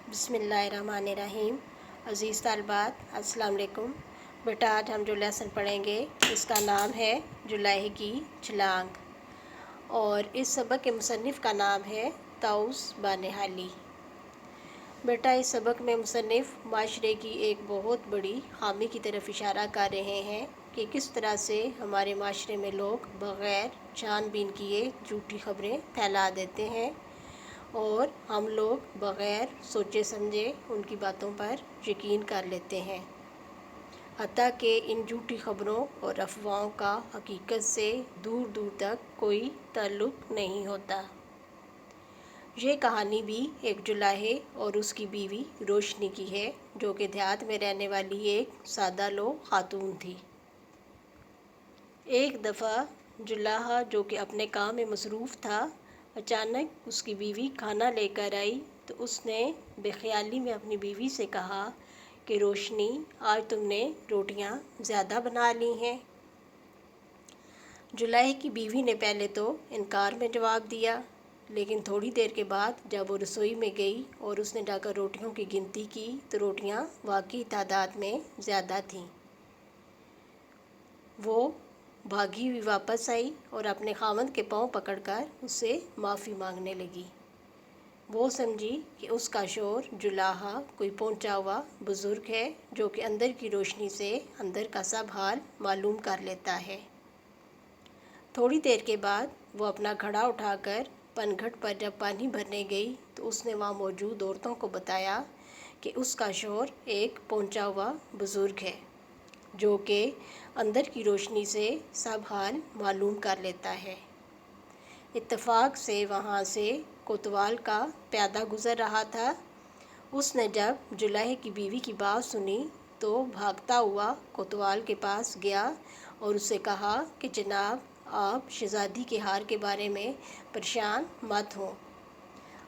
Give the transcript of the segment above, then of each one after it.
बिस्मिल्लाहिर्रहमानिर्रहीम। अज़ीज़ तालिबात अस्सलाम वालेकुम। बेटा आज हम जो लेसन पढ़ेंगे इसका नाम है जुलाहे की छलांग और इस सबक के मुसन्निफ़ का नाम है ताउस बानेहाली। बेटा इस सबक में मुसन्निफ़ माशरे की एक बहुत बड़ी खामी की तरफ इशारा कर रहे हैं कि किस तरह से हमारे माशरे में लोग बग़ैर छानबीन किए झूठी खबरें फैला देते हैं और हम लोग बग़ैर सोचे समझे उनकी बातों पर यकीन कर लेते हैं, हत्ता कि इन झूठी खबरों और अफवाहों का हकीकत से दूर दूर तक कोई ताल्लुक़ नहीं होता। ये कहानी भी एक जुलाहे और उसकी बीवी रोशनी की है, जो कि देहात में रहने वाली एक सादा लो खातून थी। एक दफ़ा जुलाहा, जो कि अपने काम में मसरूफ़ था, अचानक उसकी बीवी खाना लेकर आई तो उसने बेख्याली में अपनी बीवी से कहा कि रोशनी, आज तुमने रोटियां ज़्यादा बना ली हैं। जुलाहे की बीवी ने पहले तो इनकार में जवाब दिया, लेकिन थोड़ी देर के बाद जब वो रसोई में गई और उसने जाकर रोटियों की गिनती की तो रोटियां वाकई तादाद में ज़्यादा थीं। वो भागी हुई वापस आई और अपने खामद के पाँव पकड़कर उससे माफ़ी मांगने लगी। वो समझी कि उसका शौहर जुलाहा कोई पहुंचा हुआ बुज़ुर्ग है, जो कि अंदर की रोशनी से अंदर का सब हाल मालूम कर लेता है। थोड़ी देर के बाद वो अपना घड़ा उठाकर पनघट पर जब पानी भरने गई तो उसने वहाँ मौजूद औरतों को बताया कि उसका शौहर एक पहुंचा हुआ बुज़ुर्ग है, जो कि अंदर की रोशनी से सब हाल मालूम कर लेता है। इत्तफाक से वहाँ से कोतवाल का प्यादा गुज़र रहा था। उसने जब जुलाहे की बीवी की बात सुनी तो भागता हुआ कोतवाल के पास गया और उससे कहा कि जनाब, आप शहज़ादी के हार के बारे में परेशान मत हों।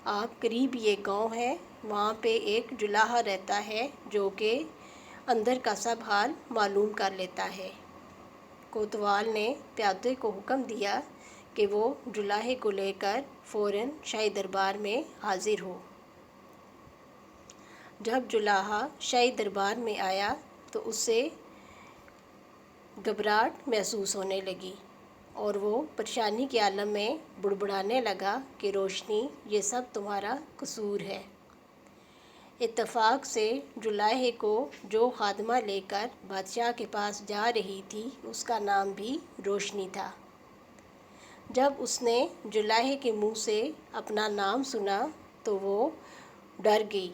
आप करीब ये गांव है, वहाँ पे एक जुलाहा रहता है, जो कि अंदर का सब हाल मालूम कर लेता है। कोतवाल ने प्यादे को हुक्म दिया कि वो जुलाहे को लेकर फ़ौरन शाही दरबार में हाजिर हो। जब जुलाहा शाही दरबार में आया तो उसे घबराहट महसूस होने लगी और वो परेशानी के आलम में बुड़बुड़ाने लगा कि रोशनी, ये सब तुम्हारा कसूर है। इत्तफाक से जुलाहे को जो खादमा लेकर बादशाह के पास जा रही थी, उसका नाम भी रोशनी था। जब उसने जुलाहे के मुंह से अपना नाम सुना तो वो डर गई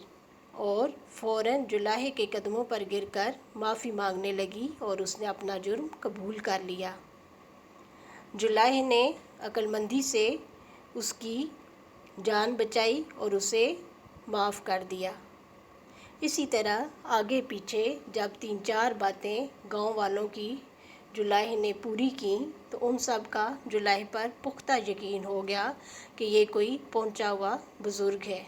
और फ़ौरन जुलाहे के कदमों पर गिरकर माफ़ी मांगने लगी और उसने अपना जुर्म कबूल कर लिया। जुलाहे ने अक्लमंदी से उसकी जान बचाई और उसे माफ़ कर दिया। इसी तरह आगे पीछे जब 3-4 बातें गांव वालों की जुलाहे ने पूरी की तो उन सब का जुलाहे पर पुख्ता यकीन हो गया कि ये कोई पहुंचा हुआ बुज़ुर्ग है।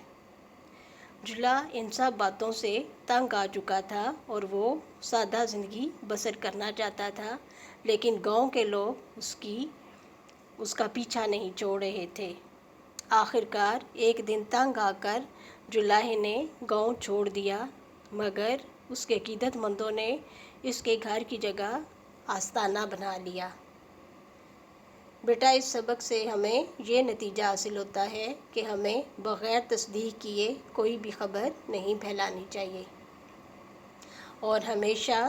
जुला इन सब बातों से तंग आ चुका था और वो सादा ज़िंदगी बसर करना चाहता था, लेकिन गांव के लोग उसका पीछा नहीं छोड़ रहे थे। आखिरकार एक दिन तंग आकर जुलाहे ने गांव छोड़ दिया, मगर उसके अकीदतमंदों ने इसके घर की जगह आस्ताना बना लिया। बेटा इस सबक से हमें ये नतीजा हासिल होता है कि हमें बग़ैर तस्दीक किए कोई भी ख़बर नहीं फैलानी चाहिए और हमेशा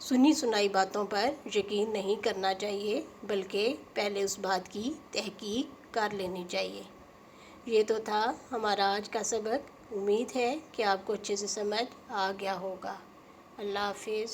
सुनी सुनाई बातों पर यकीन नहीं करना चाहिए, बल्कि पहले उस बात की तहकीक कर लेनी चाहिए। ये तो था हमारा आज का सबक। उम्मीद है कि आपको अच्छे से समझ आ गया होगा। अल्लाह हाफ़िज़।